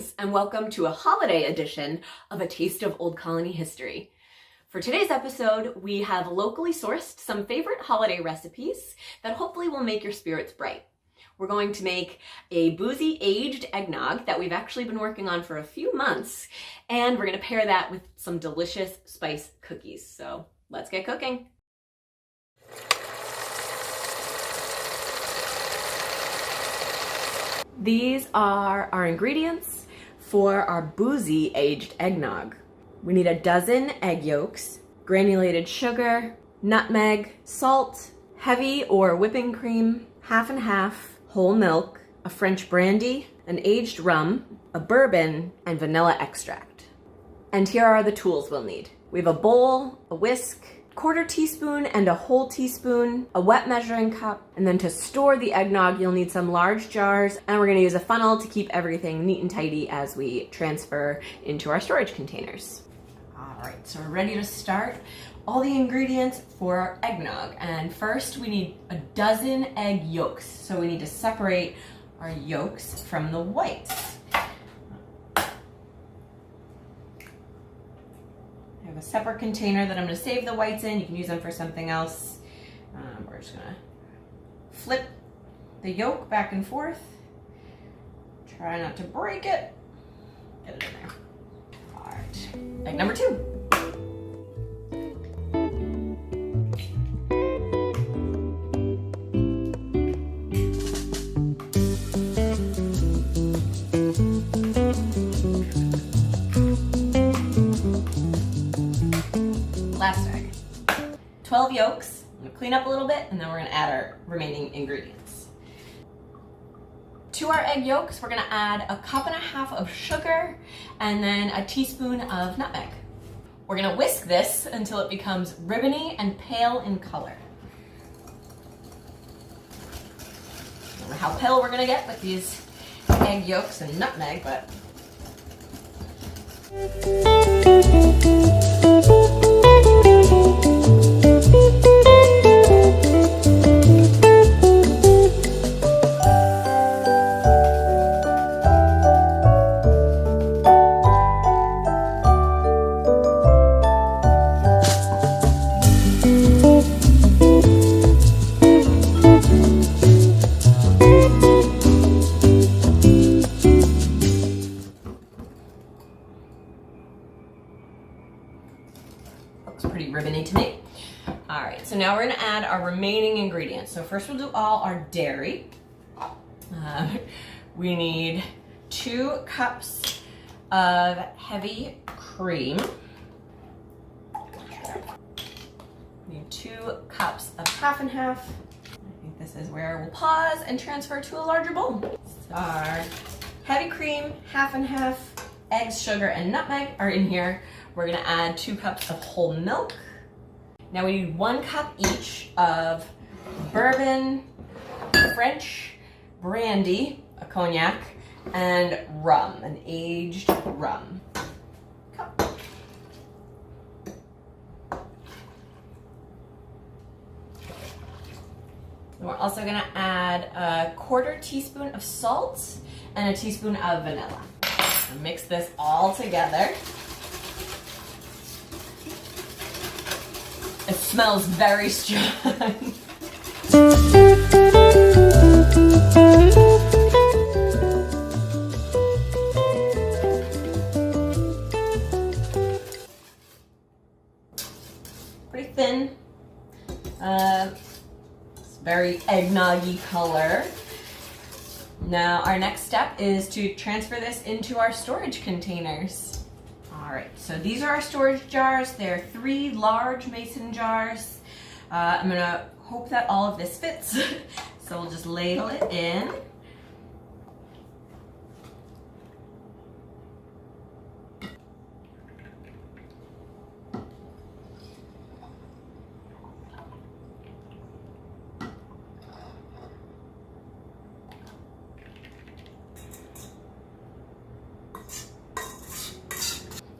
Greetings and welcome to a holiday edition of A Taste of Old Colony History. For today's episode, we have locally sourced some favorite holiday recipes that hopefully will make your spirits bright. We're going to make a boozy aged eggnog that we've actually been working on for a few months, and we're going to pair that with some delicious spice cookies. So let's get cooking. These are our ingredients for our boozy aged eggnog. We need a dozen egg yolks, granulated sugar, nutmeg, salt, heavy or whipping cream, half and half, whole milk, a French brandy, an aged rum, a bourbon, and vanilla extract. And here are the tools we'll need. We have a bowl, a whisk, quarter teaspoon and a whole teaspoon, a wet measuring cup, and then to store the eggnog, you'll need some large jars, and we're gonna use a funnel to keep everything neat and tidy as we transfer into our storage containers. All right, so we're ready to start all the ingredients for our eggnog. And first we need a dozen egg yolks. So we need to separate our yolks from the whites. I have a separate container that I'm going to save the whites in. You can use them for something else. We're just going to flip the yolk back and forth. Try not to break it. Get it in there. All right. Egg number 2. Last egg. 12 yolks. I'm going to clean up a little bit and then we're going to add our remaining ingredients. To our egg yolks, we're going to add a cup and a half of sugar and then a teaspoon of nutmeg. We're going to whisk this until it becomes ribbony and pale in color. I don't know how pale we're going to get with these egg yolks and nutmeg, but looks pretty ribbony to me. All right, so now we're gonna add our remaining ingredients. So first we'll do all our dairy. We need 2 cups of heavy cream. We need 2 cups of half and half. I think this is where we'll pause and transfer to a larger bowl. So our heavy cream, half and half, eggs, sugar, and nutmeg are in here. We're gonna add 2 cups of whole milk. Now we need 1 cup each of bourbon, French brandy, a cognac, and rum, an aged rum. Cup. We're also gonna add a quarter teaspoon of salt and a teaspoon of vanilla. And mix this all together. It smells very strong. Pretty thin. It's very eggnoggy color. Now our next step is to transfer this into our storage containers. All right, so these are our storage jars. They're 3 large mason jars. I'm gonna hope that all of this fits. So we'll just ladle it in.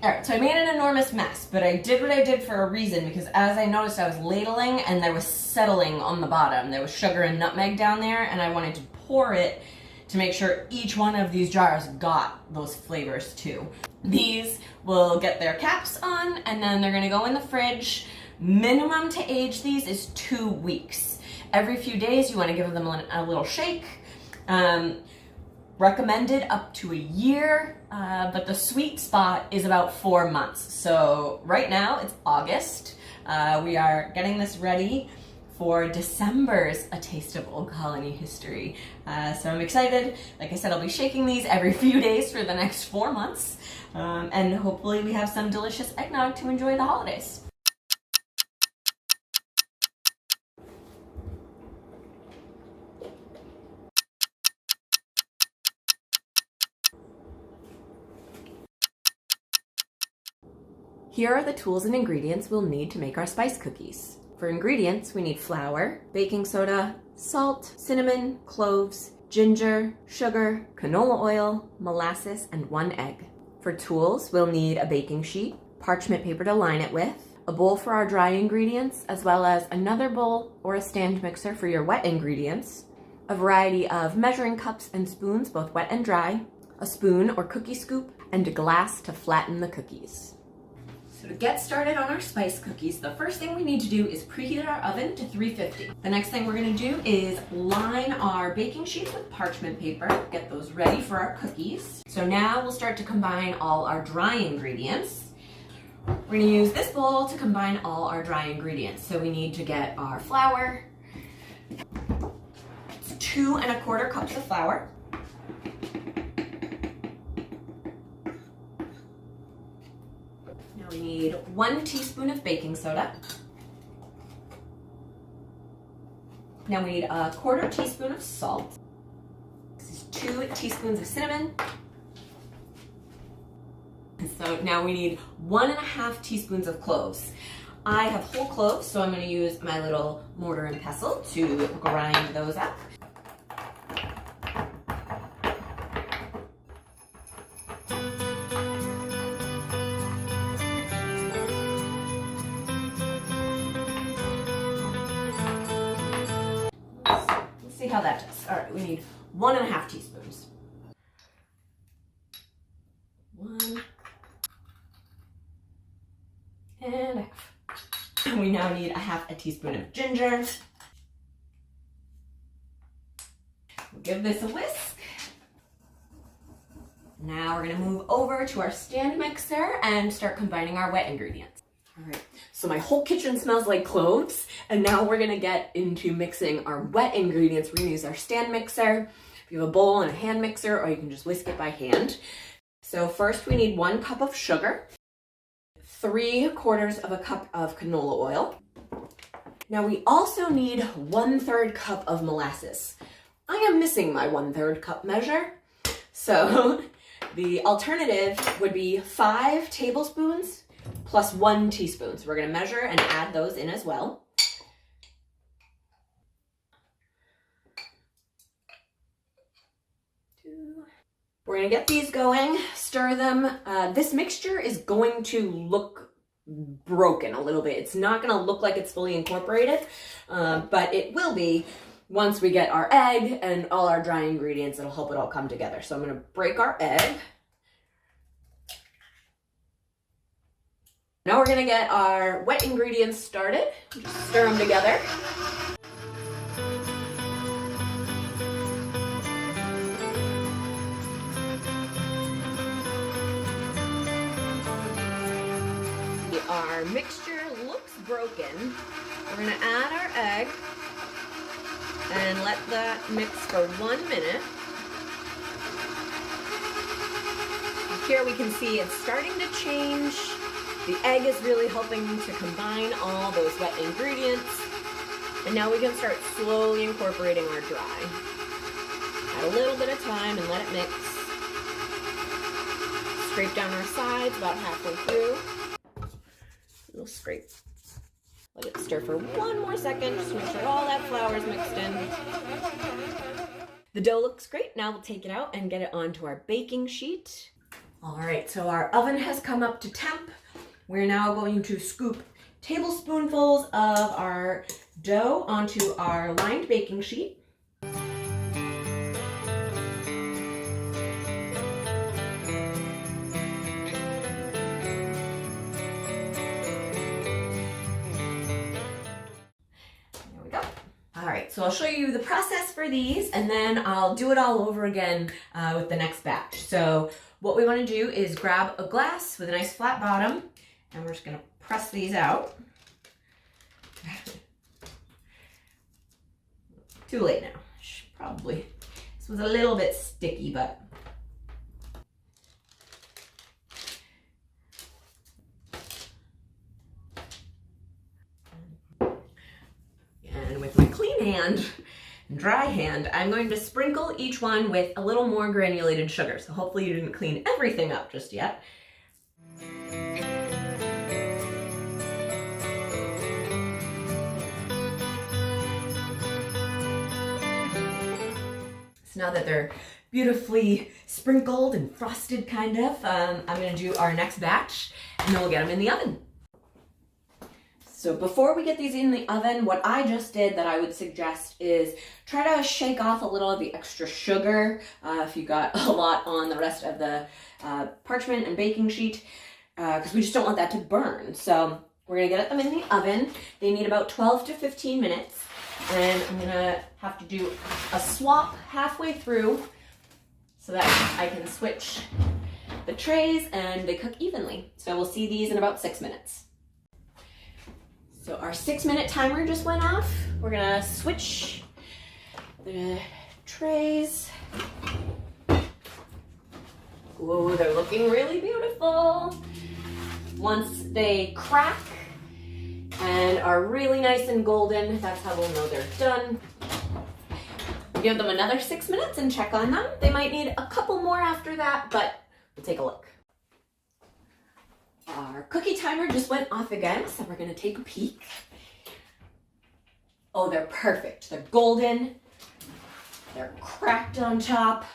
All right, so I made an enormous mess, but I did what I did for a reason, because as I noticed, I was ladling and there was settling on the bottom. There was sugar and nutmeg down there, and I wanted to pour it to make sure each one of these jars got those flavors too. These will get their caps on, and then they're gonna go in the fridge. Minimum to age these is 2 weeks. Every few days you wanna give them a little shake. Recommended up to a year, but the sweet spot is about 4 months. So right now it's August. We are getting this ready for December's A Taste of Old Colony History. So I'm excited. Like I said, I'll be shaking these every few days for the next 4 months. And hopefully we have some delicious eggnog to enjoy the holidays. Here are the tools and ingredients we'll need to make our spice cookies. For ingredients, we need flour, baking soda, salt, cinnamon, cloves, ginger, sugar, canola oil, molasses, and 1 egg. For tools, we'll need a baking sheet, parchment paper to line it with, a bowl for our dry ingredients, as well as another bowl or a stand mixer for your wet ingredients, a variety of measuring cups and spoons, both wet and dry, a spoon or cookie scoop, and a glass to flatten the cookies. So to get started on our spice cookies, the first thing we need to do is preheat our oven to 350. The next thing we're gonna do is line our baking sheets with parchment paper, get those ready for our cookies. So now we'll start to combine all our dry ingredients. We're gonna use this bowl to combine all our dry ingredients. So we need to get our flour. It's 2 1/4 cups of flour. We need 1 teaspoon of baking soda. Now we need a 1/4 teaspoon of salt. This is 2 teaspoons of cinnamon. So now we need 1 1/2 teaspoons of cloves. I have whole cloves, so I'm going to use my little mortar and pestle to grind those up. See how that does. All right, we need 1 1/2 teaspoons. 1 1/2. We now need 1/2 teaspoon of ginger. We'll give this a whisk. Now we're gonna move over to our stand mixer and start combining our wet ingredients. All right, so my whole kitchen smells like cloves, and now we're gonna get into mixing our wet ingredients. We're gonna use our stand mixer. If you have a bowl and a hand mixer, or you can just whisk it by hand. So first we need 1 cup of sugar, 3/4 of a cup of canola oil. Now we also need 1/3 cup of molasses. I am missing my 1/3 cup measure. So the alternative would be 5 tablespoons plus 1 teaspoon. So we're gonna measure and add those in as well. We're gonna get these going, stir them. This mixture is going to look broken a little bit. It's not gonna look like it's fully incorporated, but it will be once we get our egg and all our dry ingredients. It'll help it all come together. So I'm gonna break our egg. Now we're gonna get our wet ingredients started. Just stir them together. Our mixture looks broken. We're gonna add our egg and let that mix for 1 minute. Here we can see it's starting to change. The egg is really helping to combine all those wet ingredients. And now we can start slowly incorporating our dry. Add a little bit of time and let it mix. Scrape down our sides about halfway through. A little scrape. Let it stir for 1 more second just to make sure all that flour is mixed in. The dough looks great. Now we'll take it out and get it onto our baking sheet. All right, so our oven has come up to temp. We're now going to scoop tablespoonfuls of our dough onto our lined baking sheet. so I'll show you the process for these, and then I'll do it all over again with the next batch. So what we want to do is grab a glass with a nice flat bottom, and we're just going to press these out. Too late now. Probably. This was a little bit sticky, but and with my clean hand and dry hand, I'm going to sprinkle each one with a little more granulated sugar. So hopefully you didn't clean everything up just yet. So now that they're beautifully sprinkled and frosted kind of, I'm going to do our next batch, and then we'll get them in the oven. So before we get these in the oven, what I just did that I would suggest is try to shake off a little of the extra sugar if you got a lot on the rest of the parchment and baking sheet, because we just don't want that to burn. So we're going to get them in the oven. They need about 12 to 15 minutes. And I'm going to have to do a swap halfway through so that I can switch the trays and they cook evenly. So we'll see these in about 6 minutes. So our 6-minute timer just went off. We're going to switch the trays. Whoa, they're looking really beautiful. Once they crack and are really nice and golden, that's how we'll know they're done. Give them another 6 minutes and check on them. They might need a couple more after that, but we'll take a look. Our cookie timer just went off again, so we're gonna take a peek. Oh, they're perfect. They're golden. They're cracked on top.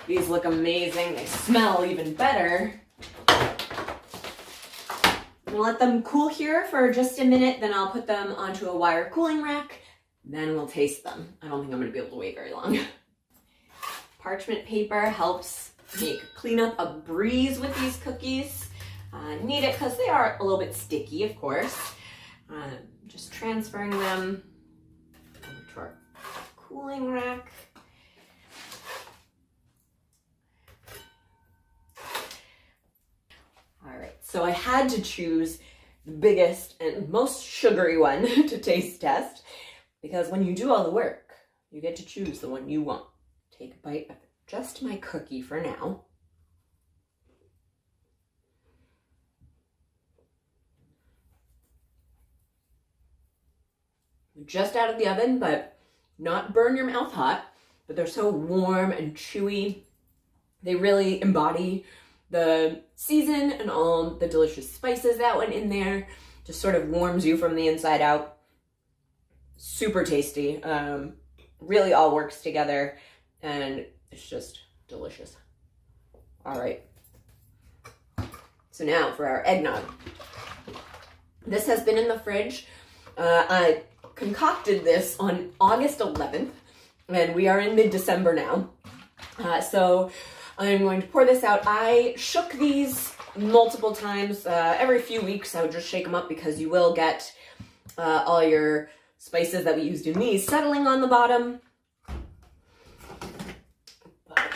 These look amazing. They smell even better. I'm gonna let them cool here for just a minute, then I'll put them onto a wire cooling rack, then we'll taste them. I don't think I'm gonna be able to wait very long. Parchment paper helps make clean up a breeze with these cookies. Need it because they are a little bit sticky, of course. Just transferring them over to our cooling rack. All right, so I had to choose the biggest and most sugary one to taste test, because when you do all the work, you get to choose the one you want. Take a bite of just my cookie for now. Just out of the oven, but not burn your mouth hot, but they're so warm and chewy. They really embody the season and all the delicious spices that went in there. Just sort of warms you from the inside out. Super tasty. Really all works together, and it's just delicious. All right. So now for our eggnog. This has been in the fridge. I concocted this on August 11th, and we are in mid-December now. So I'm going to pour this out. I shook these multiple times. Every few weeks I would just shake them up, because you will get all your spices that we used in these settling on the bottom. But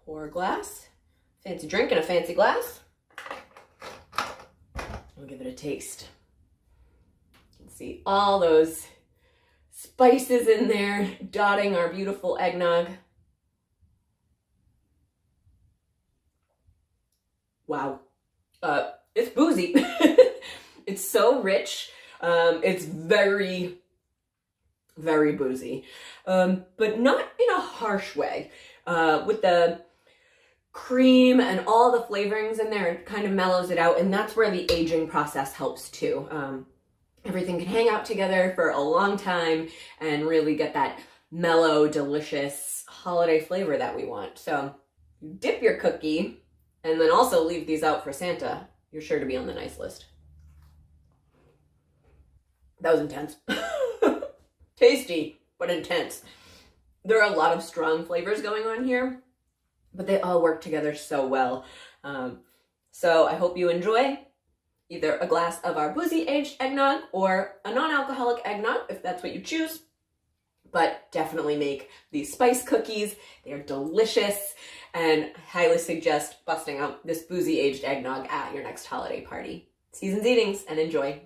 pour a glass. Fancy drink in a fancy glass. I'll give it a taste. See all those spices in there dotting our beautiful eggnog. Wow. It's boozy. It's so rich. It's very, very boozy. But not in a harsh way. With the cream and all the flavorings in there, it kind of mellows it out, and that's where the aging process helps too. Everything can hang out together for a long time and really get that mellow, delicious holiday flavor that we want. So dip your cookie and then also leave these out for Santa. You're sure to be on the nice list. That was intense. Tasty, but intense. There are a lot of strong flavors going on here, but they all work together so well. So I hope you enjoy. either a glass of our Boozy aged eggnog or a non-alcoholic eggnog if that's what you choose. But definitely make these spice cookies. They are delicious, and I highly suggest busting out this Boozy aged eggnog at your next holiday party. Season's eatings, and enjoy.